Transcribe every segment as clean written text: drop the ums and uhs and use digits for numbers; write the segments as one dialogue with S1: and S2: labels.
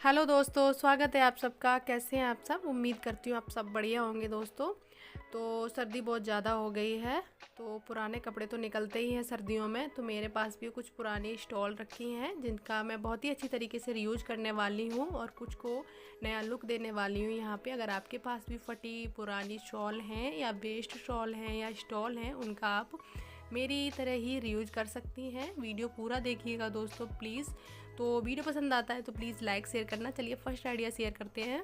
S1: Hello दोस्तों, स्वागत है आप सबका। कैसे हैं आप सब? उम्मीद करती हूँ आप सब बढ़िया होंगे दोस्तों। तो सर्दी बहुत ज़्यादा हो गई है, तो पुराने कपड़े तो निकलते ही हैं सर्दियों में। तो मेरे पास भी कुछ पुरानी स्टॉल रखी हैं जिनका मैं बहुत ही अच्छी तरीके से रीयूज करने वाली हूँ और कुछ को नया लुक देने वाली हूँ यहाँ पे। अगर आपके पास भी फटी पुरानी शॉल हैं या वेस्ट शॉल हैं या स्टॉल हैं, उनका आप मेरी तरह ही रीयूज कर सकती हैं। वीडियो पूरा देखिएगा दोस्तों प्लीज़। तो वीडियो पसंद आता है तो प्लीज़ लाइक शेयर करना। चलिए फर्स्ट आइडिया शेयर करते हैं।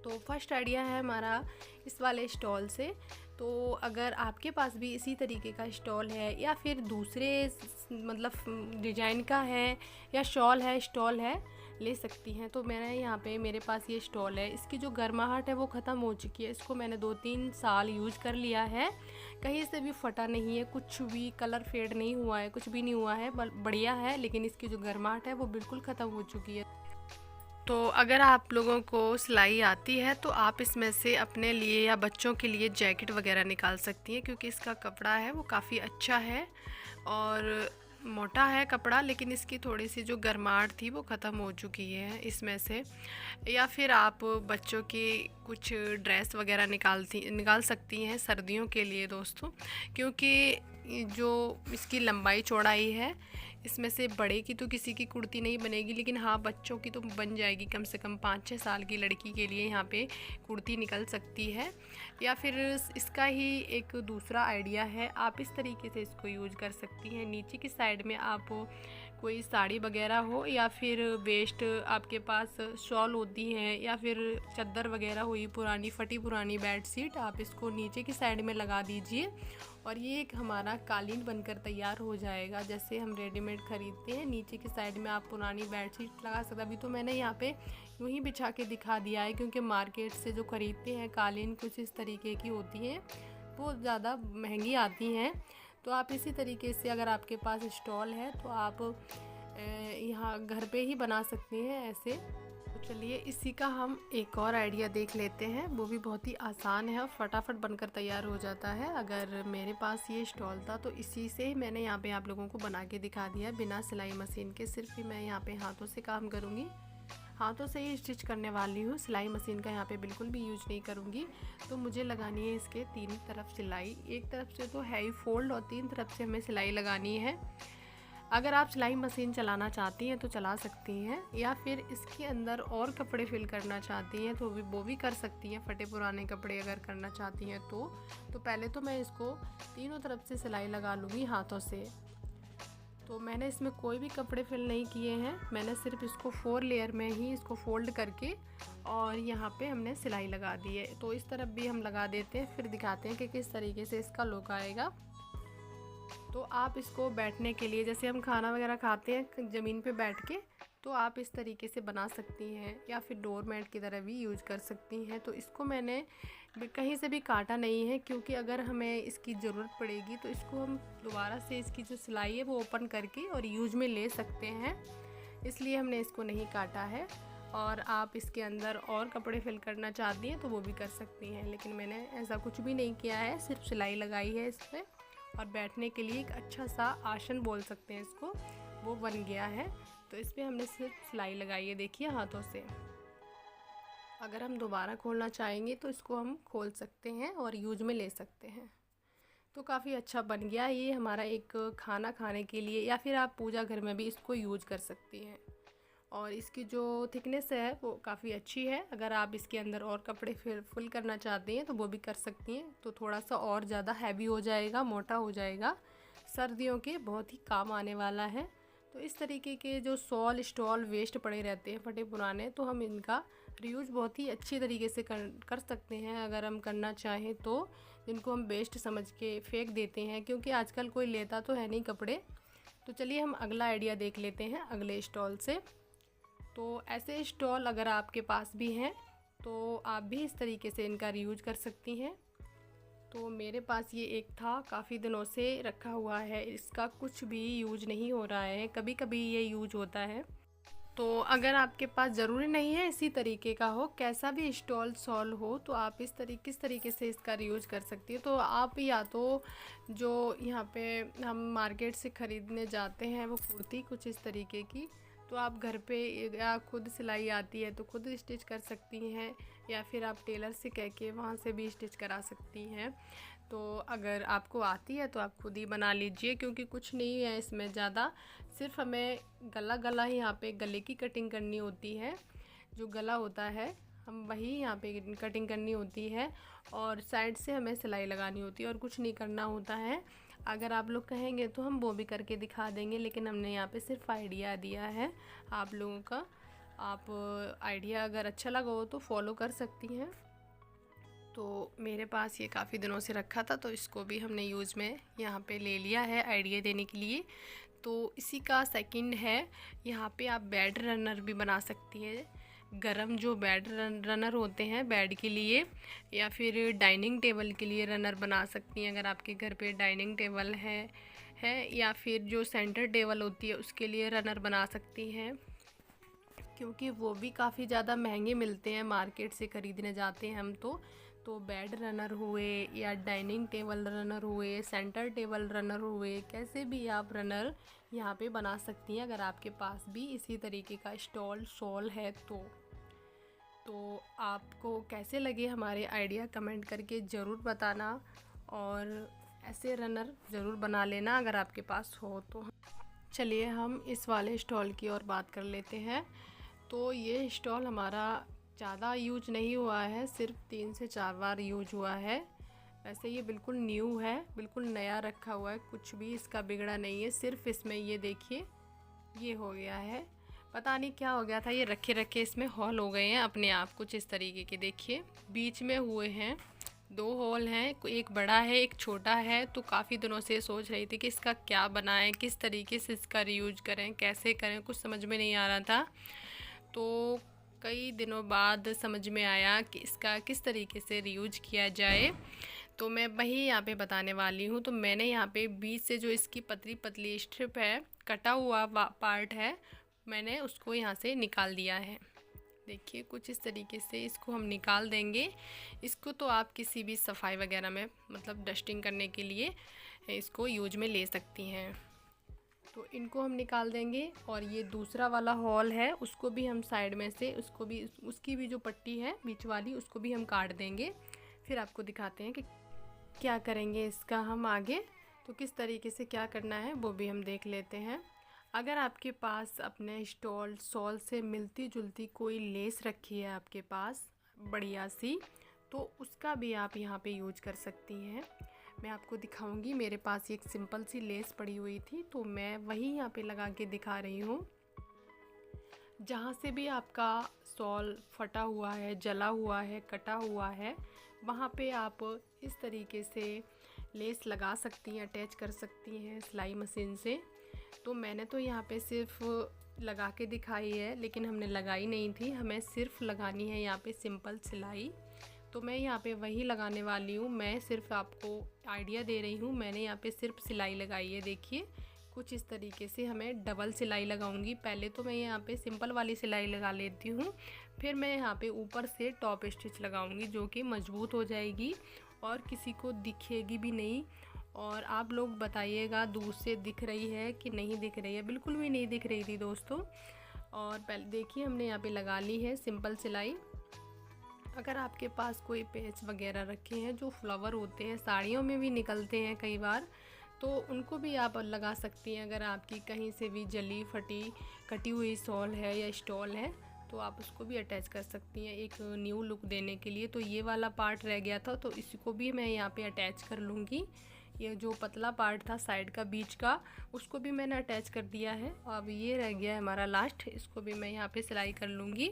S1: तो फर्स्ट आइडिया है हमारा इस वाले स्टॉल से। तो अगर आपके पास भी इसी तरीके का स्टॉल है या फिर दूसरे मतलब डिजाइन का है या शॉल है स्टॉल है, ले सकती हैं। तो मैंने यहाँ पे मेरे पास ये स्टॉल है, इसकी जो गर्माहट है वो ख़त्म हो चुकी है। इसको मैंने 2-3 साल यूज कर लिया है, कहीं से भी फटा नहीं है, कुछ भी कलर फेड नहीं हुआ है, कुछ भी नहीं हुआ है, बढ़िया है। लेकिन इसकी जो गर्माहट है वो बिल्कुल ख़त्म हो चुकी है। तो अगर आप लोगों को सिलाई आती है तो आप इसमें से अपने लिए या बच्चों के लिए जैकेट वगैरह निकाल सकती हैं, क्योंकि इसका कपड़ा है वो काफ़ी अच्छा है और मोटा है कपड़ा। लेकिन इसकी थोड़ी सी जो गर्माहट थी वो ख़त्म हो चुकी है इसमें से। या फिर आप बच्चों की कुछ ड्रेस वगैरह निकाल सकती हैं सर्दियों के लिए दोस्तों, क्योंकि जो इसकी लंबाई चौड़ाई है इसमें से बड़े की तो किसी की कुर्ती नहीं बनेगी, लेकिन हाँ बच्चों की तो बन जाएगी। कम से कम 5-6 साल की लड़की के लिए यहाँ पे कुर्ती निकल सकती है। या फिर इसका ही एक दूसरा आइडिया है, आप इस तरीके से इसको यूज कर सकती हैं। नीचे की साइड में आप कोई साड़ी वगैरह हो या फिर वेस्ट आपके पास शॉल होती हैं या फिर चादर वगैरह हुई पुरानी फटी पुरानी बेडशीट, आप इसको नीचे की साइड में लगा दीजिए और ये एक हमारा कालीन बनकर तैयार हो जाएगा। जैसे हम रेडीमेड ख़रीदते हैं, नीचे की साइड में आप पुरानी बेडशीट लगा सकते। अभी तो मैंने यहाँ पे यूँ ही बिछा के दिखा दिया है, क्योंकि मार्केट से जो ख़रीदते हैं कालीन कुछ इस तरीके की होती हैं, वो ज़्यादा महंगी आती हैं। तो आप इसी तरीके से अगर आपके पास स्टॉल है तो आप यहाँ घर पे ही बना सकते हैं ऐसे। तो चलिए इसी का हम एक और आइडिया देख लेते हैं, वो भी बहुत ही आसान है और फटाफट बनकर तैयार हो जाता है। अगर मेरे पास ये स्टॉल था तो इसी से मैंने यहाँ पे आप लोगों को बना के दिखा दिया, बिना सिलाई मशीन के। सिर्फ ही मैं यहाँ पे हाथों से काम करूँगी, हाथों से ही स्टिच करने वाली हूँ। सिलाई मशीन का यहाँ पे बिल्कुल भी यूज नहीं करूँगी। तो मुझे लगानी है इसके 3 तरफ सिलाई। एक तरफ से तो है ही फोल्ड और 3 तरफ से हमें सिलाई लगानी है। अगर आप सिलाई मशीन चलाना चाहती हैं तो चला सकती हैं, या फिर इसके अंदर और कपड़े फिल करना चाहती हैं तो वो भी कर सकती हैं। फटे पुराने कपड़े अगर करना चाहती हैं तो पहले तो मैं इसको तीनों तरफ से सिलाई लगा लूँगी हाथों से। तो मैंने इसमें कोई भी कपड़े फिल नहीं किए हैं, मैंने सिर्फ इसको 4 लेयर में ही इसको फोल्ड करके और यहाँ पे हमने सिलाई लगा दी है। तो इस तरफ भी हम लगा देते हैं, फिर दिखाते हैं कि किस तरीके से इसका लुक आएगा। तो आप इसको बैठने के लिए, जैसे हम खाना वगैरह खाते हैं ज़मीन पे बैठ के, तो आप इस तरीके से बना सकती हैं, या फिर डोर मैट की तरह भी यूज कर सकती हैं। तो इसको मैंने कहीं से भी काटा नहीं है, क्योंकि अगर हमें इसकी ज़रूरत पड़ेगी तो इसको हम दोबारा से इसकी जो सिलाई है वो ओपन करके और यूज में ले सकते हैं, इसलिए हमने इसको नहीं काटा है। और आप इसके अंदर और कपड़े फिल करना चाहती हैं तो वो भी कर सकती हैं, लेकिन मैंने ऐसा कुछ भी नहीं किया है, सिर्फ सिलाई लगाई है इसमें। और बैठने के लिए एक अच्छा सा आसन बोल सकते हैं इसको, वो बन गया है। तो इस पर हमने सिर्फ सिलाई लगाई है, देखिए हाथों से। अगर हम दोबारा खोलना चाहेंगे तो इसको हम खोल सकते हैं और यूज में ले सकते हैं। तो काफ़ी अच्छा बन गया ये हमारा एक खाना खाने के लिए, या फिर आप पूजा घर में भी इसको यूज कर सकती हैं। और इसकी जो थिकनेस है वो काफ़ी अच्छी है। अगर आप इसके अंदर और कपड़े फिर फुल करना चाहती हैं तो वो भी कर सकती हैं, तो थोड़ा सा और ज़्यादा हैवी हो जाएगा, मोटा हो जाएगा, सर्दियों के बहुत ही काम आने वाला है। तो इस तरीके के जो शॉल स्टॉल वेस्ट पड़े रहते हैं फटे पुराने, तो हम इनका रीयूज बहुत ही अच्छी तरीके से कर सकते हैं अगर हम करना चाहें तो। जिनको हम वेस्ट समझ के फेंक देते हैं, क्योंकि आजकल कोई लेता तो है नहीं कपड़े। तो चलिए हम अगला आइडिया देख लेते हैं अगले स्टॉल से। तो ऐसे स्टॉल अगर आपके पास भी हैं तो आप भी इस तरीके से इनका रीयूज कर सकती हैं। तो मेरे पास ये एक था, काफ़ी दिनों से रखा हुआ है, इसका कुछ भी यूज नहीं हो रहा है, कभी कभी ये यूज होता है। तो अगर आपके पास ज़रूरी नहीं है इसी तरीके का हो, कैसा भी स्टॉल सॉल हो, तो आप किस तरीके से इसका रीयूज कर सकती है। तो आप या तो जो यहाँ पे हम मार्केट से ख़रीदने जाते हैं वो कुर्ती कुछ इस तरीके की, तो आप घर पे या खुद सिलाई आती है तो खुद स्टिच कर सकती हैं, या फिर आप टेलर से कह के वहाँ से भी स्टिच करा सकती हैं। तो अगर आपको आती है तो आप खुद ही बना लीजिए, क्योंकि कुछ नहीं है इसमें ज़्यादा, सिर्फ हमें गला ही यहाँ पे गले की कटिंग करनी होती है। जो गला होता है हम वही यहाँ पे कटिंग करनी होती है, और साइड से हमें सिलाई लगानी होती है और कुछ नहीं करना होता है। अगर आप लोग कहेंगे तो हम वो भी करके दिखा देंगे, लेकिन हमने यहाँ पे सिर्फ आइडिया दिया है आप लोगों का। आप आइडिया अगर अच्छा लगा हो तो फॉलो कर सकती हैं। तो मेरे पास ये काफ़ी दिनों से रखा था, तो इसको भी हमने यूज़ में यहाँ पे ले लिया है आइडिया देने के लिए। तो इसी का सेकंड है, यहाँ पे आप बेड रनर भी बना सकती है। गरम जो बेड रनर होते हैं बेड के लिए, या फिर डाइनिंग टेबल के लिए रनर बना सकती हैं। अगर आपके घर पे डाइनिंग टेबल है या फिर जो सेंटर टेबल होती है उसके लिए रनर बना सकती हैं, क्योंकि वो भी काफ़ी ज़्यादा महंगे मिलते हैं, मार्केट से ख़रीदने जाते हैं हम तो बेड रनर हुए या डाइनिंग टेबल रनर हुए, सेंटर टेबल रनर हुए, कैसे भी आप रनर यहाँ पे बना सकती हैं, अगर आपके पास भी इसी तरीके का स्टॉल शॉल है तो आपको कैसे लगे हमारे आइडिया कमेंट करके ज़रूर बताना, और ऐसे रनर ज़रूर बना लेना अगर आपके पास हो तो। चलिए हम इस वाले स्टॉल की और बात कर लेते हैं। तो ये स्टॉल हमारा ज़्यादा यूज नहीं हुआ है, सिर्फ 3 से 4 बार यूज हुआ है। वैसे ये बिल्कुल न्यू है, बिल्कुल नया रखा हुआ है, कुछ भी इसका बिगड़ा नहीं है। सिर्फ इसमें ये देखिए ये हो गया है, पता नहीं क्या हो गया था, ये रखे रखे इसमें हॉल हो गए हैं अपने आप, कुछ इस तरीके के। देखिए बीच में हुए हैं 2 हॉल हैं, एक बड़ा है एक छोटा है। तो काफ़ी दिनों से सोच रही थी कि इसका क्या बनाएं, किस तरीके से इसका रीयूज करें, कैसे करें, कुछ समझ में नहीं आ रहा था। तो कई दिनों बाद समझ में आया कि इसका किस तरीके से रीयूज किया जाए, तो मैं वही यहाँ पे बताने वाली हूँ। तो मैंने यहाँ पे बीच से जो इसकी पतली पतली स्ट्रिप है, कटा हुआ पार्ट है, मैंने उसको यहाँ से निकाल दिया है। देखिए कुछ इस तरीके से इसको हम निकाल देंगे। इसको तो आप किसी भी सफाई वगैरह में, मतलब डस्टिंग करने के लिए इसको यूज में ले सकती हैं। तो इनको हम निकाल देंगे, और ये दूसरा वाला हॉल है उसको भी हम साइड में से, उसको भी, उसकी भी जो पट्टी है बीच वाली, उसको भी हम काट देंगे। फिर आपको दिखाते हैं कि क्या करेंगे इसका हम आगे। तो किस तरीके से क्या करना है वो भी हम देख लेते हैं। अगर आपके पास अपने स्टॉल शॉल से मिलती जुलती कोई लेस रखी है आपके पास बढ़िया सी, तो उसका भी आप यहाँ पे यूज कर सकती हैं। मैं आपको दिखाऊंगी, मेरे पास एक सिंपल सी लेस पड़ी हुई थी, तो मैं वही यहाँ पे लगा के दिखा रही हूँ। जहाँ से भी आपका शॉल फटा हुआ है, जला हुआ है, कटा हुआ है, वहाँ पे आप इस तरीके से लेस लगा सकती हैं, अटैच कर सकती हैं सिलाई मशीन से। तो मैंने तो यहाँ पे सिर्फ लगा के दिखाई है, लेकिन हमने लगाई नहीं थी, हमें सिर्फ लगानी है यहाँ पे सिंपल सिलाई। तो मैं यहाँ पे वही लगाने वाली हूँ, मैं सिर्फ आपको आइडिया दे रही हूँ। मैंने यहाँ पे सिर्फ सिलाई लगाई है, देखिए कुछ इस तरीके से हमें डबल सिलाई लगाऊंगी। पहले तो मैं यहाँ पे सिंपल वाली सिलाई लगा लेती हूँ, फिर मैं यहाँ पे ऊपर से टॉप स्टिच लगाऊंगी, जो कि मजबूत हो जाएगी और किसी को दिखेगी भी नहीं। और आप लोग बताइएगा दूर से दिख रही है कि नहीं दिख रही है। बिल्कुल भी नहीं दिख रही थी दोस्तों। और पहले देखिए हमने यहाँ पे लगा ली है सिंपल सिलाई। अगर आपके पास कोई पेच वगैरह रखे हैं जो फ्लावर होते हैं, साड़ियों में भी निकलते हैं कई बार, तो उनको भी आप लगा सकती हैं। अगर आपकी कहीं से भी जली फटी कटी हुई शॉल है या स्टॉल है, तो आप उसको भी अटैच कर सकती हैं एक न्यू लुक देने के लिए। तो ये वाला पार्ट रह गया था, तो इसको भी मैं यहाँ पे अटैच कर लूँगी। ये जो पतला पार्ट था साइड का बीच का, उसको भी मैंने अटैच कर दिया है। अब ये रह गया है हमारा लास्ट, इसको भी मैं यहाँ पे सिलाई कर लूँगी।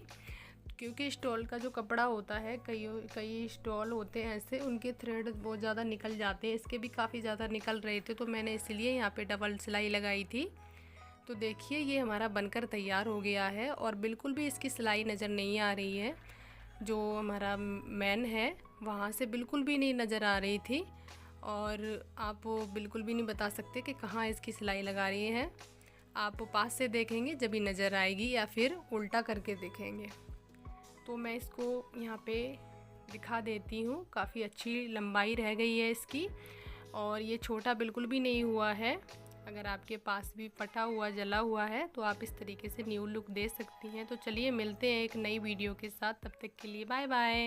S1: क्योंकि स्टॉल का जो कपड़ा होता है, कई स्टॉल होते हैं ऐसे, उनके थ्रेड बहुत ज़्यादा निकल जाते हैं। इसके भी काफ़ी ज़्यादा निकल रहे थे, तो मैंने इसलिए यहाँ पे डबल सिलाई लगाई थी। तो देखिए ये हमारा बनकर तैयार हो गया है, और बिल्कुल भी इसकी सिलाई नज़र नहीं आ रही है। जो हमारा मैन है वहाँ से बिल्कुल भी नहीं नज़र आ रही थी, और आप बिल्कुल भी नहीं बता सकते कि कहाँ इसकी सिलाई लगा रही है। आप पास से देखेंगे जब भी नज़र आएगी, या फिर उल्टा करके देखेंगे। तो मैं इसको यहाँ पे दिखा देती हूँ। काफ़ी अच्छी लंबाई रह गई है इसकी, और ये छोटा बिल्कुल भी नहीं हुआ है। अगर आपके पास भी फटा हुआ जला हुआ है तो आप इस तरीके से न्यू लुक दे सकती हैं। तो चलिए मिलते हैं एक नई वीडियो के साथ, तब तक के लिए बाय बाय।